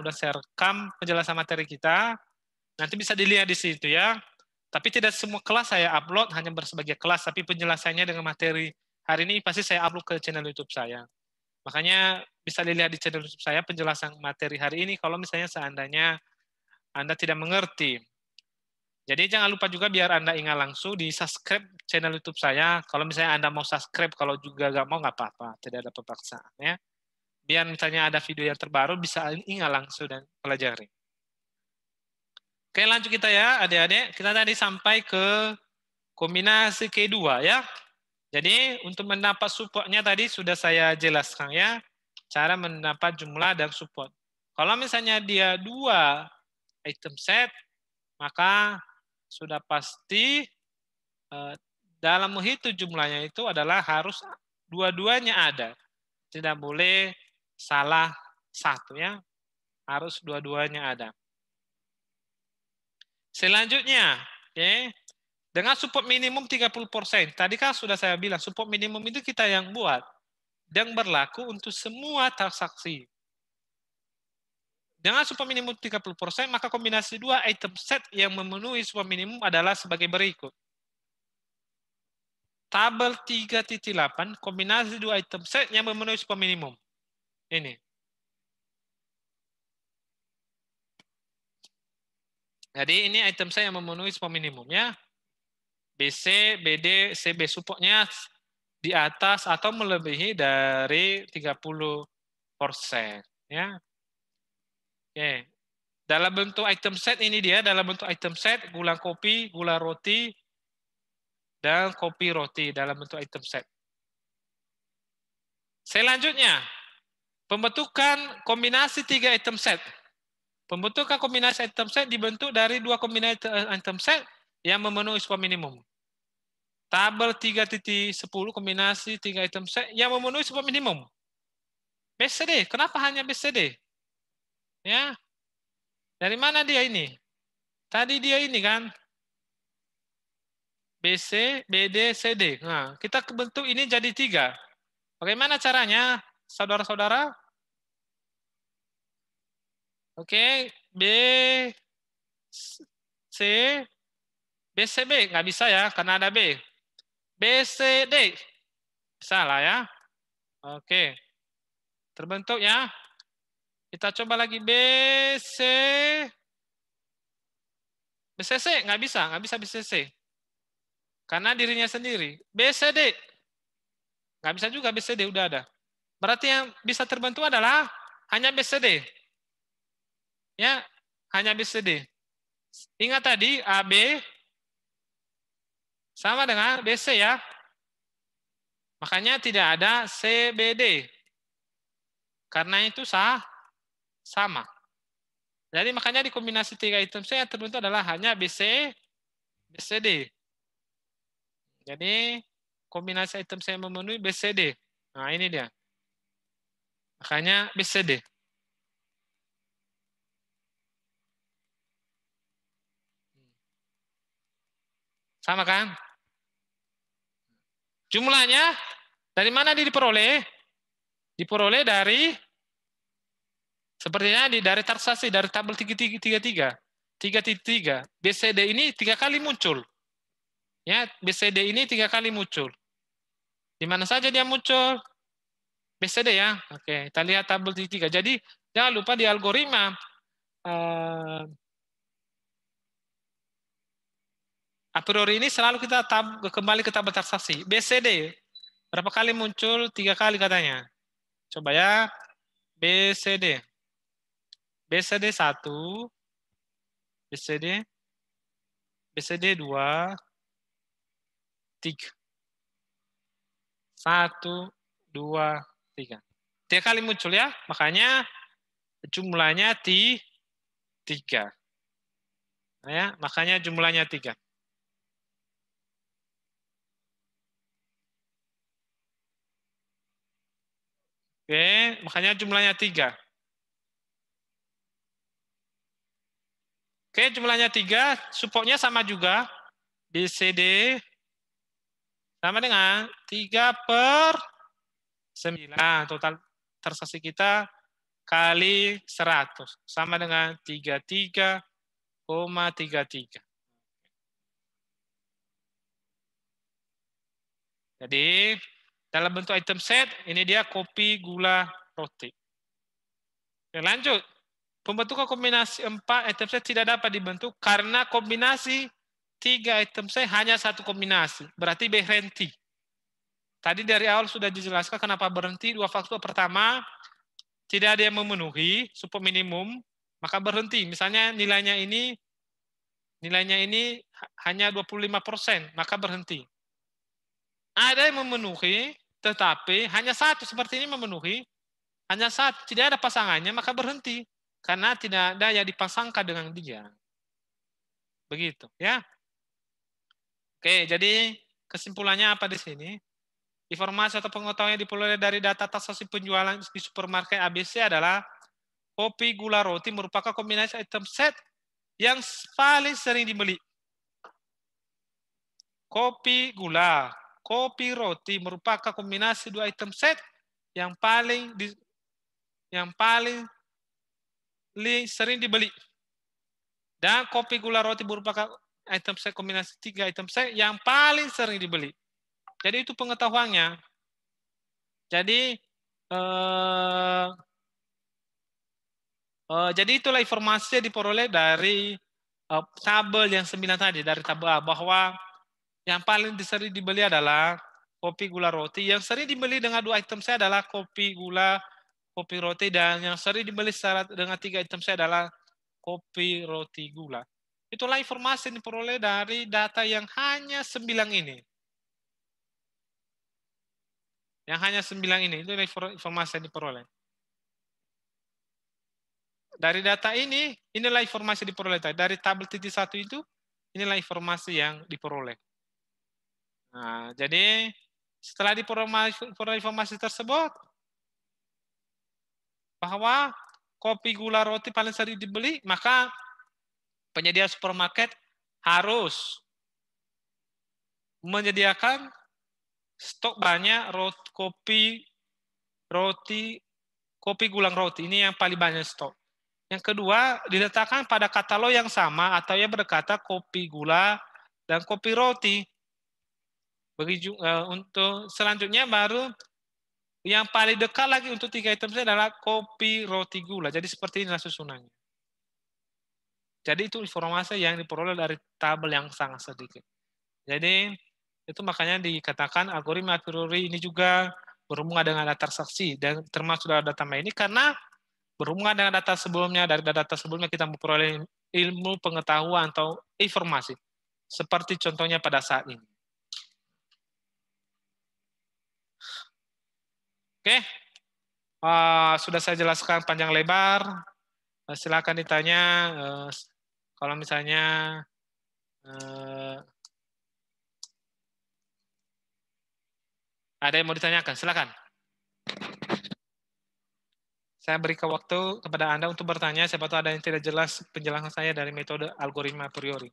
udah saya rekam penjelasan materi kita. Nanti bisa dilihat di situ ya. Tapi tidak semua kelas saya upload, hanya bersebagai kelas. Tapi penjelasannya dengan materi hari ini pasti saya upload ke channel YouTube saya. Makanya bisa dilihat di channel YouTube saya penjelasan materi hari ini kalau misalnya seandainya Anda tidak mengerti. Jadi jangan lupa juga biar Anda ingat langsung di subscribe channel YouTube saya. Kalau misalnya Anda mau subscribe, kalau juga nggak mau nggak apa-apa. Tidak ada pemaksaan ya. Biar misalnya ada video yang terbaru bisa ingat langsung dan pelajari. Oke, lanjut kita ya, adik-adik. Kita tadi sampai ke kombinasi kedua ya. Jadi untuk mendapat supportnya tadi sudah saya jelaskan ya. Cara mendapat jumlah dan support. Kalau misalnya dia 2 item set, maka sudah pasti dalam menghitung jumlahnya itu adalah harus dua-duanya ada. Tidak boleh salah satu ya. Harus dua-duanya ada. Selanjutnya, okay, dengan support minimum 30%. Tadi kan sudah saya bilang, support minimum itu kita yang buat. Dan berlaku untuk semua transaksi. Dengan support minimum 30%, maka kombinasi 2 item set yang memenuhi support minimum adalah sebagai berikut. Tabel 3.8, kombinasi 2 item set yang memenuhi support minimum. Ini. Jadi ini item set yang memenuhi support minimum ya. BC, BD, CB supportnya di atas atau melebihi dari 30% ya. Oke. Dalam bentuk item set ini dia, dalam bentuk item set gula kopi, gula roti dan kopi roti dalam bentuk item set. Selanjutnya, pembentukan kombinasi 3 item set. Pembentukan kombinasi item set dibentuk dari 2 kombinasi item set yang memenuhi support minimum. Tabel 3.10 kombinasi 3 item set yang memenuhi support minimum. BCD, kenapa hanya BCD? Ya. Dari mana dia ini? Tadi dia ini kan. BC, BD, CD. Nah, kita bentuk ini jadi 3. Bagaimana caranya, saudara-saudara? Oke, B, C, BCB. Nggak bisa ya, karena ada B. BCD. Salah ya. Oke. Terbentuk ya. Kita coba lagi BC. BCC. Nggak bisa BCC. Karena dirinya sendiri. BCD. Nggak bisa juga BCD, udah ada. Berarti yang bisa terbentuk adalah hanya BCD. Ya, hanya BCD. Ingat tadi AB sama dengan BC ya. Makanya tidak ada CBD. Karena itu sama. Jadi makanya di kombinasi 3 item C yang terbentuk adalah hanya BC, BCD. Jadi kombinasi item C yang memenuhi BCD. Nah ini dia. Makanya BCD. Sama kan? Jumlahnya dari mana diperoleh? Diperoleh dari sepertinya dari transaksi dari tabel 3.3. BCD ini 3 kali muncul. Ya, BCD ini 3 kali muncul. Di mana saja dia muncul? BCD ya. Oke, kita lihat tabel 3. Jadi jangan lupa di algoritma a priori ini selalu kita kembali ke tabel transaksi. BCD berapa kali muncul? 3 kali katanya. Coba ya. BCD. BCD 1. BCD. BCD 2. 3. 1, 2, 3. 3 kali muncul ya. Makanya jumlahnya 3. Ya, makanya jumlahnya 3. Oke, makanya jumlahnya 3. Oke, jumlahnya 3, supportnya sama juga. BCD sama dengan 3/9. Total transaksi kita kali 100 sama dengan 33,33. Jadi dalam bentuk item set ini dia kopi, gula, roti. Oke, lanjut. Pembentukan kombinasi 4 item set tidak dapat dibentuk karena kombinasi 3 item set hanya satu kombinasi. Berarti berhenti. Tadi dari awal sudah dijelaskan kenapa berhenti. Dua faktor. Pertama, tidak ada yang memenuhi support minimum, maka berhenti. Misalnya nilainya ini hanya 25%, maka berhenti. Ada yang memenuhi, tetapi hanya satu seperti ini memenuhi, hanya satu, tidak ada pasangannya, maka berhenti. Karena tidak ada yang dipasangkan dengan dia. Begitu, ya. Oke, jadi kesimpulannya apa di sini? Informasi atau pengetahuan yang diperoleh dari data transaksi penjualan di supermarket ABC adalah kopi, gula, roti merupakan kombinasi item set yang paling sering dibeli. Kopi, gula, kopi, roti merupakan kombinasi dua item set yang paling sering dibeli. Dan kopi, gula, roti merupakan item set kombinasi 3 item set yang paling sering dibeli. Jadi itu pengetahuannya. Jadi jadi itulah informasi yang diperoleh dari tabel yang 9 tadi, dari tabel A, bahwa yang paling sering dibeli adalah kopi, gula, roti. Yang sering dibeli dengan 2 item saya adalah kopi, gula, kopi, roti. Dan yang sering dibeli dengan 3 item saya adalah kopi, roti, gula. Itulah informasi yang diperoleh dari data yang hanya 9 ini. Yang hanya 9 ini. Itu informasi yang diperoleh. Dari data ini, inilah informasi yang diperoleh. Dari tabel titik 1 itu, inilah informasi yang diperoleh. Nah, jadi setelah diperoleh informasi tersebut, bahwa kopi, gula, roti paling sering dibeli, maka penyedia supermarket harus menyediakan stok banyak kopi, gulang roti. Ini yang paling banyak stok. Yang kedua, diletakkan pada katalog yang sama atau yang berkata kopi, gula, dan kopi, roti. Untuk selanjutnya baru yang paling dekat lagi untuk 3 item ini adalah kopi, roti, gula. Jadi seperti inilah susunannya. Jadi itu informasi yang diperoleh dari tabel yang sangat sedikit. Jadi itu makanya dikatakan algoritma a priori ini juga berhubungan dengan data transaksi dan termasuk dalam data ini karena berhubungan dengan data sebelumnya. Dari data sebelumnya kita memperoleh ilmu pengetahuan atau informasi seperti contohnya pada saat ini. Oke, sudah saya jelaskan panjang lebar. Silakan ditanya kalau misalnya ada yang mau ditanyakan, silakan. Saya berikan waktu kepada Anda untuk bertanya, siapa tahu ada yang tidak jelas penjelasan saya dari metode algoritma a priori.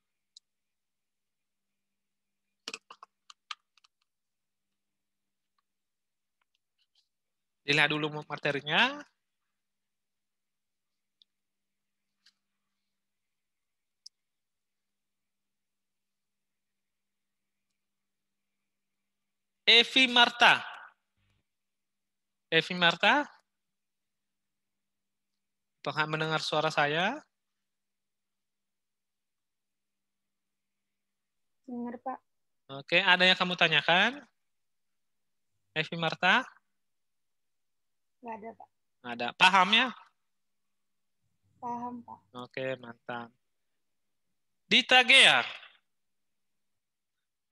Dilihat dulu materinya. Evi Marta. Evi Marta? Apakah mendengar suara saya? Dengar, Pak. Oke, ada yang kamu tanyakan? Evi Marta? Nggak ada, Pak. Ada. Paham ya? Paham, Pak. Oke, mantap. Dita Gea.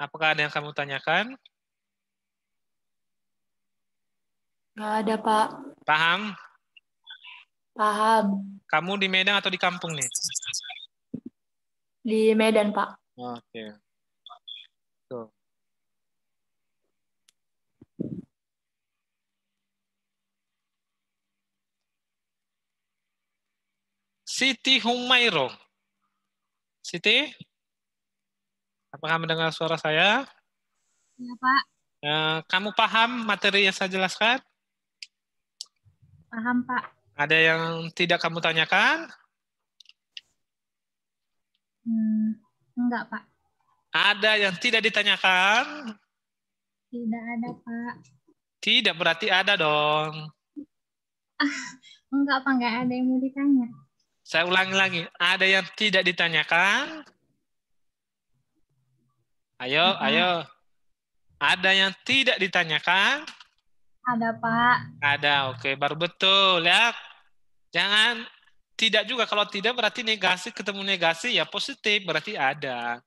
Apakah ada yang kamu tanyakan? Nggak ada, Pak. Paham? Paham. Kamu di Medan atau di kampung nih? Di Medan, Pak. Oke. Tuh. Siti Humairo. Siti? Apakah mendengar suara saya? Iya, Pak. Kamu paham materi yang saya jelaskan? Paham, Pak. Ada yang tidak kamu tanyakan? Enggak, Pak. Ada yang tidak ditanyakan? Tidak ada, Pak. Tidak, berarti ada dong. Enggak, Pak. Enggak ada yang mau ditanya. Saya ulangi lagi. Ada yang tidak ditanyakan? Ayo, Ada, Pak. ayo. Ada yang tidak ditanyakan? Ada, Pak. Ada, oke. Baru betul ya. Jangan tidak juga. Kalau tidak berarti negasi, ketemu negasi ya positif. Berarti ada.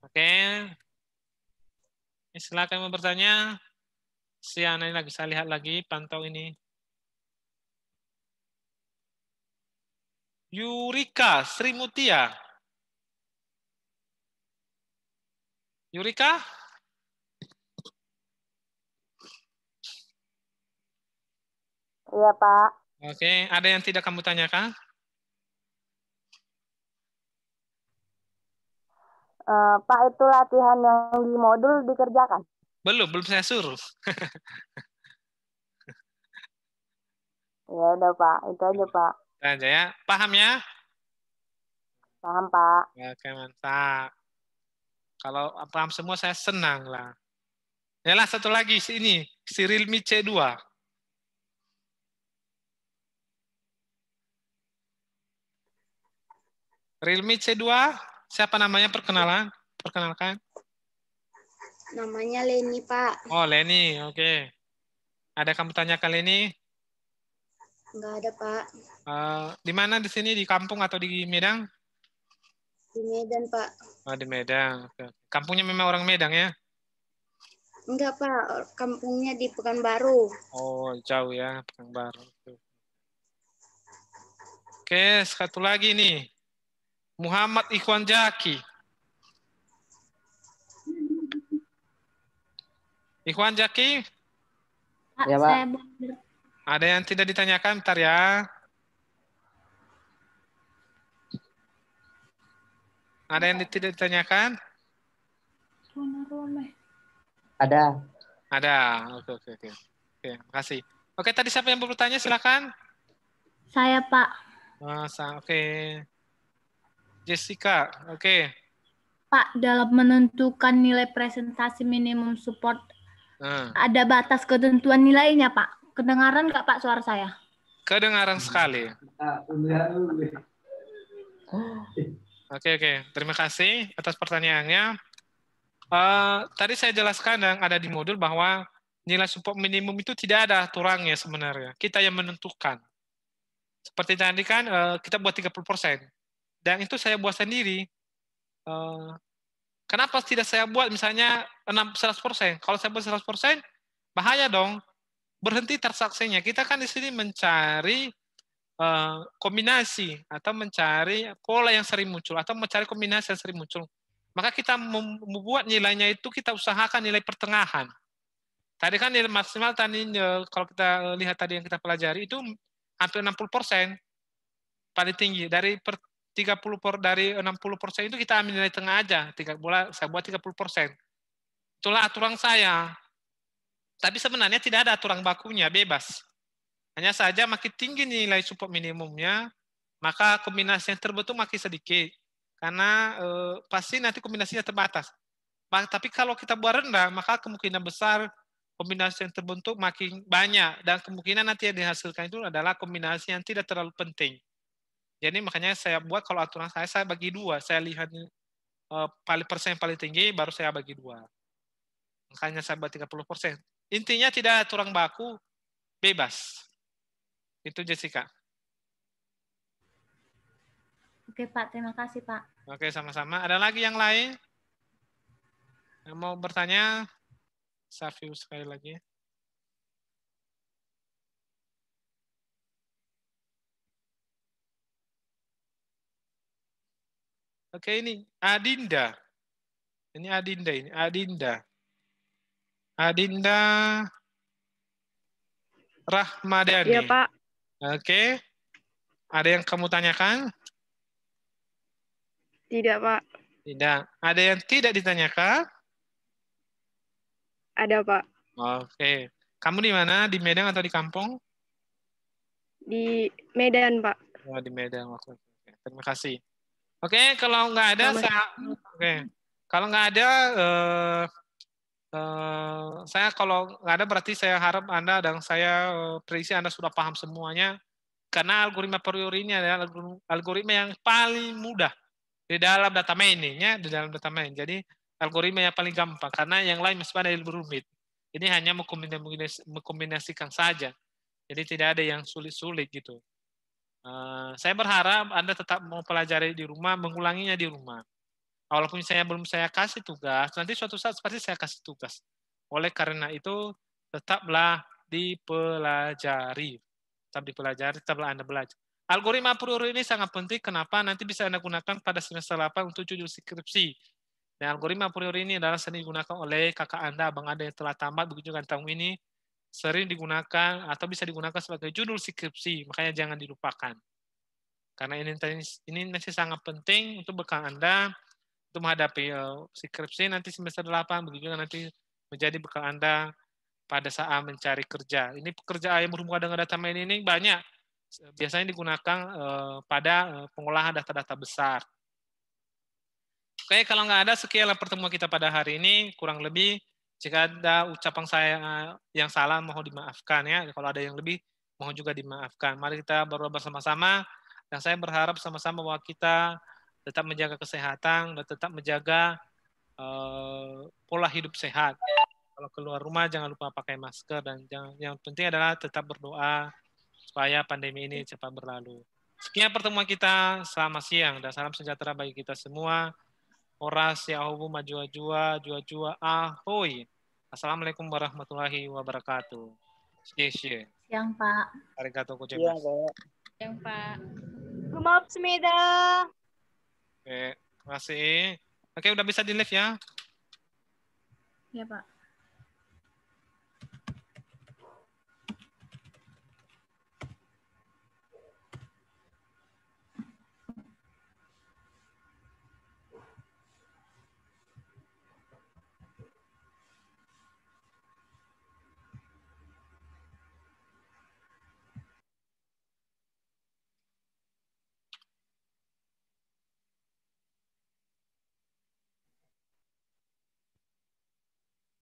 Oke. Silakan mau bertanya. Siana ini lagi, saya lihat lagi, pantau ini. Yurika Sri Mutia. Yurika? Iya, Pak. Oke, ada yang tidak kamu tanyakan? Pak, itu latihan yang di modul dikerjakan? Belum saya suruh. Ya udah, Pak. Itu aja, Pak. Aja ya. Paham ya? Paham, Pak. Oke, mantap. Kalau paham semua saya senang lah. Yalah satu lagi sini, si Realme C2. Realme C2, siapa namanya perkenalkan? Namanya Leni, Pak. Oh, Leni, oke. Ada kamu tanyakan Leni? Enggak ada, Pak. Di mana di sini? Di kampung atau di Medan? Di Medan, Pak. Oh, di Medan. Oke. Kampungnya memang orang Medan ya? Enggak, Pak. Kampungnya di Pekanbaru. Oh, jauh ya, Pekanbaru. Oke, satu lagi nih. Muhammad Ikhwan Jaki. Ikhwan Jaki? Pak, Ya, Pak. saya Ada yang tidak ditanyakan? Bentar ya. Ada yang tidak ditanyakan? Ada. Ada. Oke. Oke, makasih. Oke, tadi siapa yang bertanya? Silakan. Saya, Pak. Oke. Jessica, oke. Pak, dalam menentukan nilai presentasi minimum support, ada batas ketentuan nilainya, Pak. Kedengaran nggak, Pak, suara saya? Kedengaran sekali. Oke. Terima kasih atas pertanyaannya. Tadi saya jelaskan dan ada di modul bahwa nilai support minimum itu tidak ada aturannya sebenarnya. Kita yang menentukan. Seperti tadi kan kita buat 30%. Dan itu saya buat sendiri. Kenapa tidak saya buat misalnya 100%? Kalau saya buat 100%, bahaya dong. Berhenti transaksinya. Kita kan di sini mencari kombinasi atau mencari pola yang sering muncul atau mencari kombinasi yang sering muncul. Maka kita membuat nilainya itu kita usahakan nilai pertengahan. Tadi kan nilai maksimal tadi kalau kita lihat tadi yang kita pelajari itu hampir 60%. Paling tinggi dari 30 dari 60% itu kita ambil nilai tengah aja. Saya buat 30%. Itulah aturan saya. Tapi sebenarnya tidak ada aturan bakunya, bebas. Hanya saja makin tinggi nilai support minimumnya, maka kombinasi yang terbentuk makin sedikit. Karena pasti nanti kombinasinya terbatas. Tapi kalau kita buat rendah, maka kemungkinan besar kombinasi yang terbentuk makin banyak. Dan kemungkinan nanti yang dihasilkan itu adalah kombinasi yang tidak terlalu penting. Jadi makanya saya buat kalau aturan saya bagi dua. Saya lihat persen yang paling tinggi, baru saya bagi dua. Makanya saya buat 30%. Intinya tidak aturan baku, bebas. Itu Jessica. Oke, Pak. Terima kasih, Pak. Oke, sama-sama. Ada lagi yang lain? Yang mau bertanya? Safiu sekali lagi. Oke, ini Adinda. Ini Adinda ini. Adinda Rahmadani. Iya, Pak. Oke. Ada yang kamu tanyakan? Tidak, Pak. Tidak. Ada yang tidak ditanyakan? Ada, Pak. Oke. Kamu di mana? Di Medan atau di kampung? Di Medan, Pak. Oh, di Medan. Oke. Terima kasih. Oke, kalau nggak ada, kalau nggak ada, saya kalau nggak ada berarti saya harap Anda dan saya prediksi Anda sudah paham semuanya, karena algoritma priori ini adalah algoritma yang paling mudah di dalam data mining, di dalam data mining. Jadi algoritma yang paling gampang, karena yang lain masih ada yang rumit. Ini hanya mengkombinasikan saja. Jadi tidak ada yang sulit-sulit gitu. Saya berharap Anda tetap mau pelajari di rumah, mengulanginya di rumah. Walaupun belum saya kasih tugas, nanti suatu saat pasti saya kasih tugas. Oleh karena itu, tetaplah dipelajari. Tetaplah Anda belajar. Algoritma priori ini sangat penting, kenapa? Nanti bisa Anda gunakan pada semester 8 untuk judul skripsi. Dan algoritma priori ini adalah sering digunakan oleh kakak Anda, abang Anda yang telah tamat, begitu juga tahun ini, sering digunakan atau bisa digunakan sebagai judul skripsi, makanya jangan dilupakan. Karena ini masih sangat penting untuk bekal Anda, untuk menghadapi skripsi nanti semester 8, begitu juga nanti menjadi bekal Anda pada saat mencari kerja. Ini pekerjaan yang berhubungan dengan data mining ini banyak. Biasanya digunakan pada pengolahan data-data besar. Oke, kalau nggak ada, sekianlah pertemuan kita pada hari ini. Kurang lebih, jika ada ucapan saya yang salah, mohon dimaafkan ya. Kalau ada yang lebih, mohon juga dimaafkan. Mari kita berdoa bersama-sama. Dan saya berharap sama-sama bahwa kita tetap menjaga kesehatan dan tetap menjaga pola hidup sehat. Kalau keluar rumah jangan lupa pakai masker dan yang penting adalah tetap berdoa supaya pandemi ini cepat berlalu. Sekian pertemuan kita, selamat siang dan salam sejahtera bagi kita semua. Oras ya hubu majua-jua, jua-jua ahoy. Assalamualaikum warahmatullahi wabarakatuh. Siang, Pak. Arigatou gozaimasu. Yang Pak. Gomaopsmida. Oke, terima kasih. Oke, udah bisa di live ya? Ya, Pak.